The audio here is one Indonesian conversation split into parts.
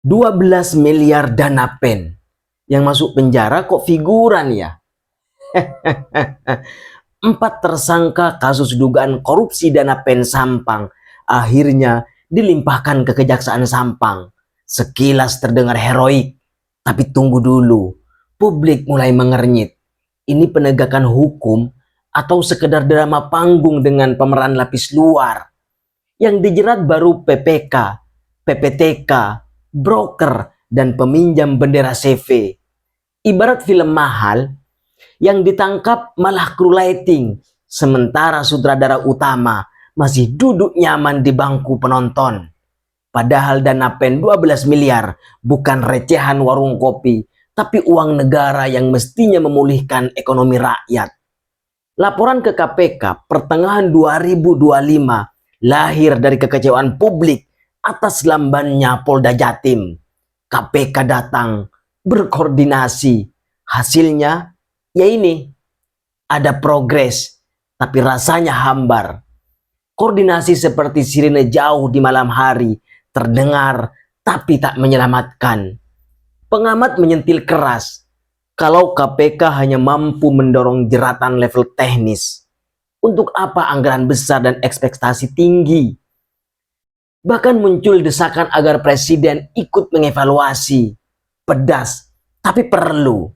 12 miliar dana pen. Yang masuk penjara kok figuran ya? Empat tersangka kasus dugaan korupsi dana pen Sampang akhirnya dilimpahkan ke Kejaksaan Sampang. Sekilas terdengar heroik, tapi tunggu dulu. Publik mulai mengernyit. Ini penegakan hukum atau sekedar drama panggung dengan pemeran lapis luar? Yang dijerat baru PPK, PPTK, broker, dan peminjam bendera CV. Ibarat film mahal, yang ditangkap malah kru lighting, sementara sutradara utama masih duduk nyaman di bangku penonton. Padahal dana pen 12 miliar bukan recehan warung kopi, tapi uang negara yang mestinya memulihkan ekonomi rakyat. Laporan ke KPK pertengahan 2025 lahir dari kekecewaan publik atas lambannya Polda Jatim. KPK datang, berkoordinasi. Hasilnya, ya ini, ada progres, tapi rasanya hambar. Koordinasi seperti sirine jauh di malam hari, terdengar tapi tak menyelamatkan. Pengamat menyentil keras, kalau KPK hanya mampu mendorong jeratan level teknis, untuk apa anggaran besar dan ekspektasi tinggi? Bahkan muncul desakan agar presiden ikut mengevaluasi. Pedas, tapi perlu.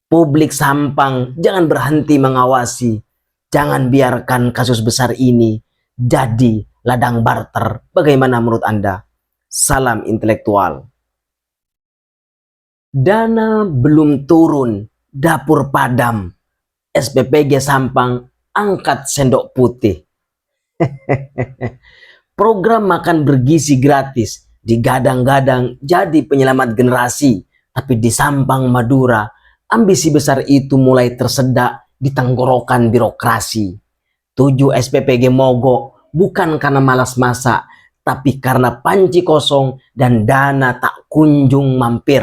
Publik Sampang jangan berhenti mengawasi. Jangan biarkan kasus besar ini jadi ladang barter. Bagaimana menurut Anda? Salam intelektual. Dana belum turun, dapur padam. SPPG Sampang angkat sendok putih. Program makan bergizi gratis digadang-gadang jadi penyelamat generasi, tapi di Sampang Madura, ambisi besar itu mulai tersedak di tenggorokan birokrasi. 7 SPPG mogok bukan karena malas masak, tapi karena panci kosong dan dana tak kunjung mampir.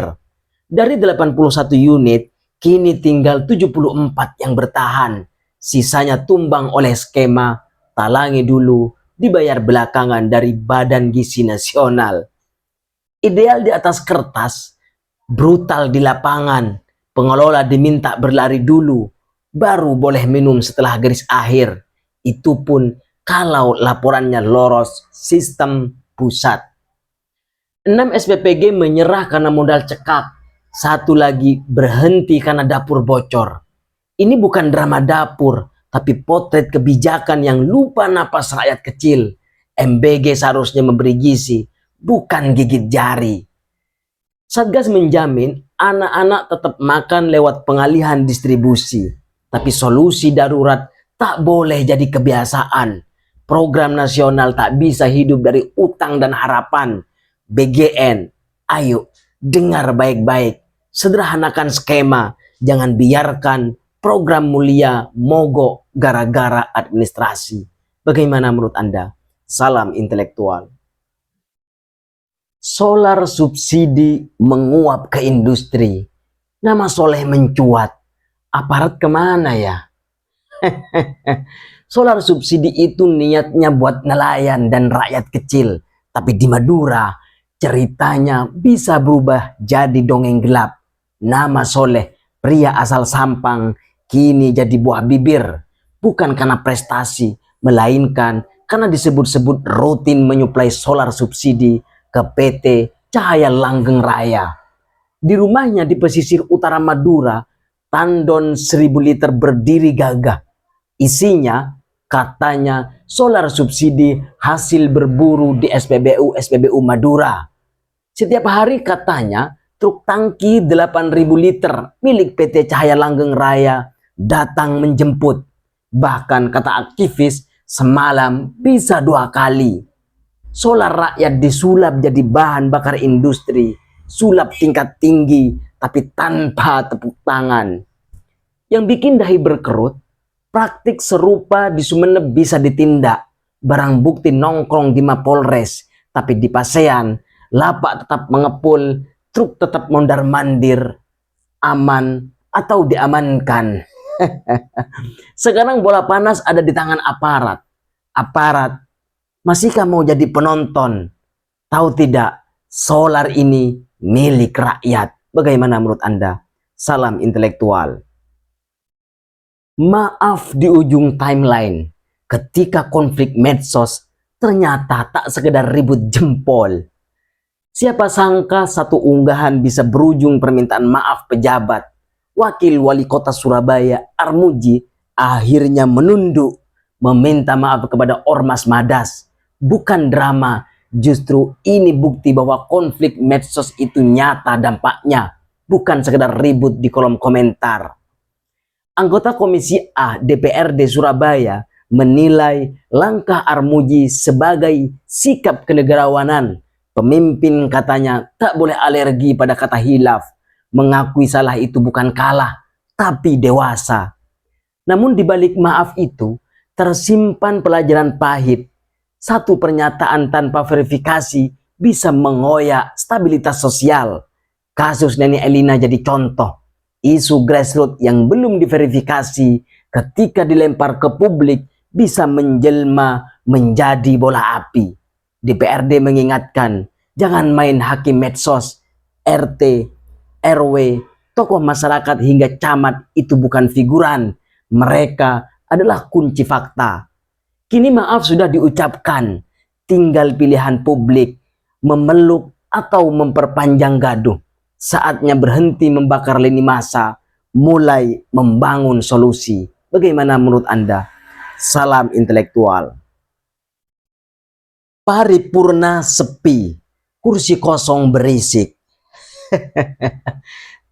Dari 81 unit, kini tinggal 74 yang bertahan. Sisanya tumbang oleh skema talangi dulu, dibayar belakangan dari Badan Gizi Nasional. Ideal di atas kertas, brutal di lapangan. Pengelola diminta berlari dulu, baru boleh minum setelah garis akhir. Itu pun kalau laporannya lolos sistem pusat. 6 SPPG menyerah karena modal cekak. 1 lagi berhenti karena dapur bocor. Ini bukan drama dapur, tapi potret kebijakan yang lupa napas rakyat kecil. MBG seharusnya memberi gizi, bukan gigit jari. Satgas menjamin anak-anak tetap makan lewat pengalihan distribusi. Tapi solusi darurat tak boleh jadi kebiasaan. Program nasional tak bisa hidup dari utang dan harapan. BGN, ayo dengar baik-baik. Sederhanakan skema, jangan biarkan program mulia mogok gara-gara administrasi. Bagaimana menurut Anda? Salam intelektual. Solar subsidi menguap ke industri. Nama Soleh mencuat. Aparat kemana ya? Solar subsidi itu niatnya buat nelayan dan rakyat kecil. Tapi di Madura, ceritanya bisa berubah jadi dongeng gelap. Nama Soleh, pria asal Sampang, kini jadi buah bibir. Bukan karena prestasi, melainkan karena disebut-sebut rutin menyuplai solar subsidi ke PT Cahaya Langgeng Raya. Di rumahnya di pesisir utara Madura, tandon 1000 liter berdiri gagah. Isinya katanya solar subsidi hasil berburu di SPBU Madura. Setiap hari katanya truk tangki 8.000 liter milik PT Cahaya Langgeng Raya datang menjemput. Bahkan kata aktivis, semalam bisa 2 kali. Solar rakyat disulap jadi bahan bakar industri, sulap tingkat tinggi tapi tanpa tepuk tangan. Yang bikin dahi berkerut, praktik serupa di Sumeneb bisa ditindak. Barang bukti nongkrong di Mapolres, tapi di Pasean, lapak tetap mengepul, truk tetap mondar-mandir. Aman atau diamankan? Sekarang bola panas ada di tangan aparat. Aparat, masihkah mau jadi penonton? Tahu tidak, Solar ini milik rakyat. Bagaimana menurut Anda? Salam intelektual. Maaf di ujung timeline, ketika konflik medsos ternyata tak sekedar ribut jempol. Siapa sangka satu unggahan bisa berujung permintaan maaf pejabat. Wakil Wali Kota Surabaya Armuji akhirnya menunduk meminta maaf kepada Ormas Madas. Bukan drama, justru ini bukti bahwa konflik medsos itu nyata dampaknya, bukan sekedar ribut di kolom komentar. Anggota Komisi A DPRD Surabaya menilai langkah Armuji sebagai sikap kenegarawanan. Pemimpin katanya tak boleh alergi pada kata hilaf. Mengakui salah itu bukan kalah, tapi dewasa. Namun di balik maaf itu tersimpan pelajaran pahit. Satu pernyataan tanpa verifikasi bisa mengoyak stabilitas sosial. Kasus Neni Elina jadi contoh. Isu grassroots yang belum diverifikasi ketika dilempar ke publik bisa menjelma menjadi bola api. DPRD mengingatkan, jangan main hakim medsos. RT, RW, tokoh masyarakat hingga camat itu bukan figuran. Mereka adalah kunci fakta. Kini maaf sudah diucapkan, tinggal pilihan publik, memeluk atau memperpanjang gaduh. Saatnya berhenti membakar lini massa, mulai membangun solusi. Bagaimana menurut Anda? Salam intelektual. Paripurna sepi, kursi kosong berisik.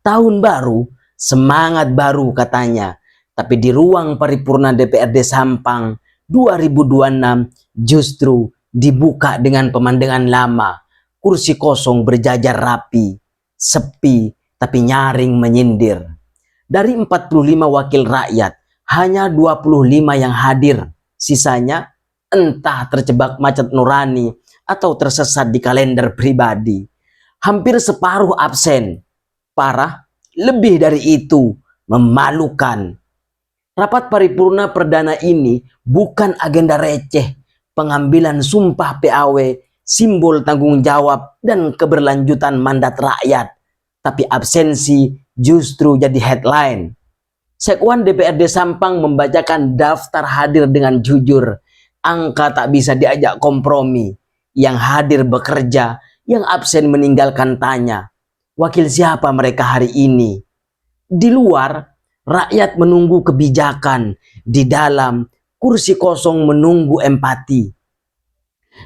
Tahun baru, semangat baru katanya. Tapi di ruang paripurna DPRD Sampang 2026 justru dibuka dengan pemandangan lama. Kursi kosong berjajar rapi, sepi tapi nyaring menyindir. Dari 45 wakil rakyat, hanya 25 yang hadir. Sisanya entah terjebak macet nurani atau tersesat di kalender pribadi. Hampir separuh absen. Parah, lebih dari itu, memalukan. Rapat paripurna perdana ini bukan agenda receh, pengambilan sumpah PAW, simbol tanggung jawab dan keberlanjutan mandat rakyat. Tapi absensi justru jadi headline. Sekwan DPRD Sampang membacakan daftar hadir dengan jujur. Angka tak bisa diajak kompromi. Yang hadir bekerja, yang absen meninggalkan tanya. Wakil siapa mereka hari ini? Di luar, rakyat menunggu kebijakan. Di dalam, kursi kosong menunggu empati.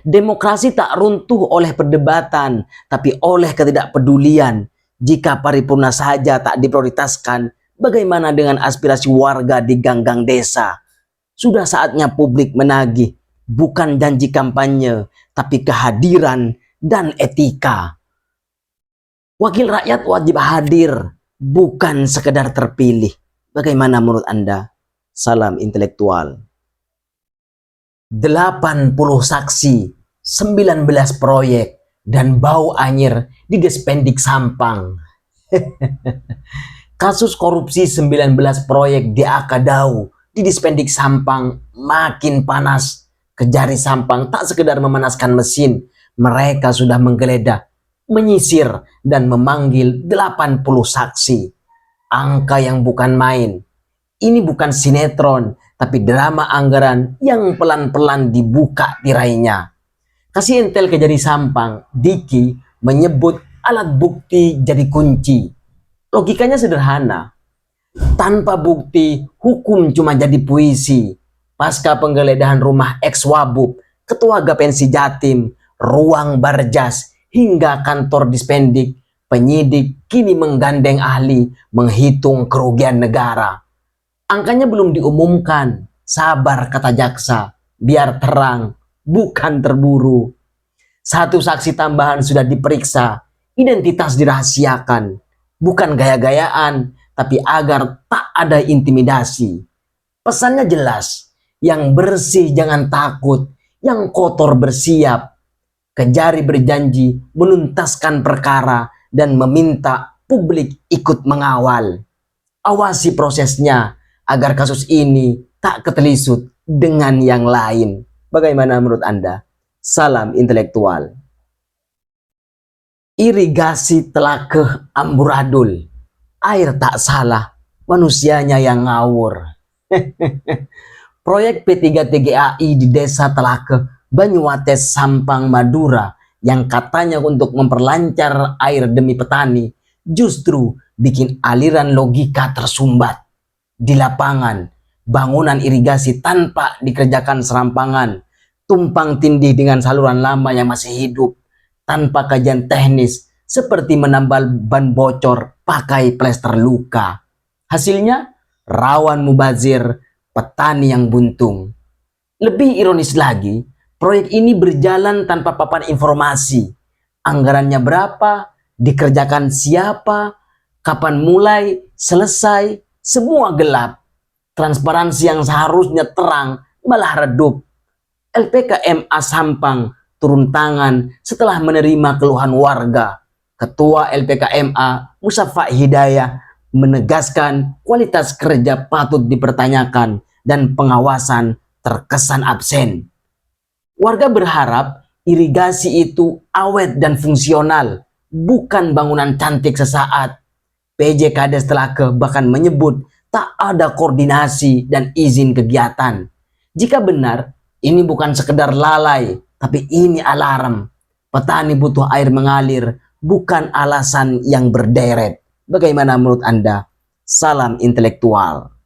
Demokrasi tak runtuh oleh perdebatan, tapi oleh ketidakpedulian. Jika paripurna saja tak diprioritaskan, bagaimana dengan aspirasi warga di gang-gang desa? Sudah saatnya publik menagih, bukan janji kampanye, tapi kehadiran dan etika. Wakil rakyat wajib hadir, bukan sekedar terpilih. Bagaimana menurut Anda? Salam intelektual. 80 saksi, 19 proyek, dan bau anyir di Despendik Sampang. Kasus korupsi 19 proyek DAK Dau di Despendik Sampang makin panas. Kejari Sampang tak sekedar memanaskan mesin, mereka sudah menggeledah, menyisir, dan memanggil 80 saksi. Angka yang bukan main. Ini bukan sinetron, tapi drama anggaran yang pelan-pelan dibuka tirainya. Kasih intel Kejari Sampang, Diki menyebut alat bukti jadi kunci. Logikanya sederhana. Tanpa bukti, hukum cuma jadi puisi. Pasca penggeledahan rumah ex-Wabub, Ketua Gapensi Jatim, ruang Barjas, hingga kantor Dispendik, penyidik kini menggandeng ahli menghitung kerugian negara. Angkanya belum diumumkan. Sabar kata jaksa, biar terang, bukan terburu. Satu saksi tambahan sudah diperiksa, identitas dirahasiakan. Bukan gaya-gayaan, tapi agar tak ada intimidasi. Pesannya jelas, yang bersih jangan takut, yang kotor bersiap. Kejari berjanji menuntaskan perkara dan meminta publik ikut mengawal. Awasi prosesnya agar kasus ini tak ketelisut dengan yang lain. Bagaimana menurut Anda? Salam intelektual. Irigasi Telakeh amburadul. Air tak salah, manusianya yang ngawur. Proyek P3TGAI di Desa Telakeh, Banyuwates, Sampang, Madura yang katanya untuk memperlancar air demi petani justru bikin aliran logika tersumbat. Di lapangan, bangunan irigasi tanpa dikerjakan serampangan, tumpang tindih dengan saluran lama yang masih hidup, tanpa kajian teknis, seperti menambal ban bocor pakai plester luka. Hasilnya, rawan mubazir, petani yang buntung. Lebih ironis lagi, proyek ini berjalan tanpa papan informasi. Anggarannya berapa, dikerjakan siapa, kapan mulai, selesai, semua gelap. Transparansi yang seharusnya terang malah redup. LPKMA Sampang turun tangan setelah menerima keluhan warga. Ketua LPKMA Musafa Hidayah menegaskan kualitas kerja patut dipertanyakan dan pengawasan terkesan absen. Warga berharap irigasi itu awet dan fungsional, bukan bangunan cantik sesaat. PJ Kades Telakeh bahkan menyebut tak ada koordinasi dan izin kegiatan. Jika benar, ini bukan sekedar lalai, tapi ini alarm. Petani butuh air mengalir, bukan alasan yang berderet. Bagaimana menurut Anda? Salam intelektual.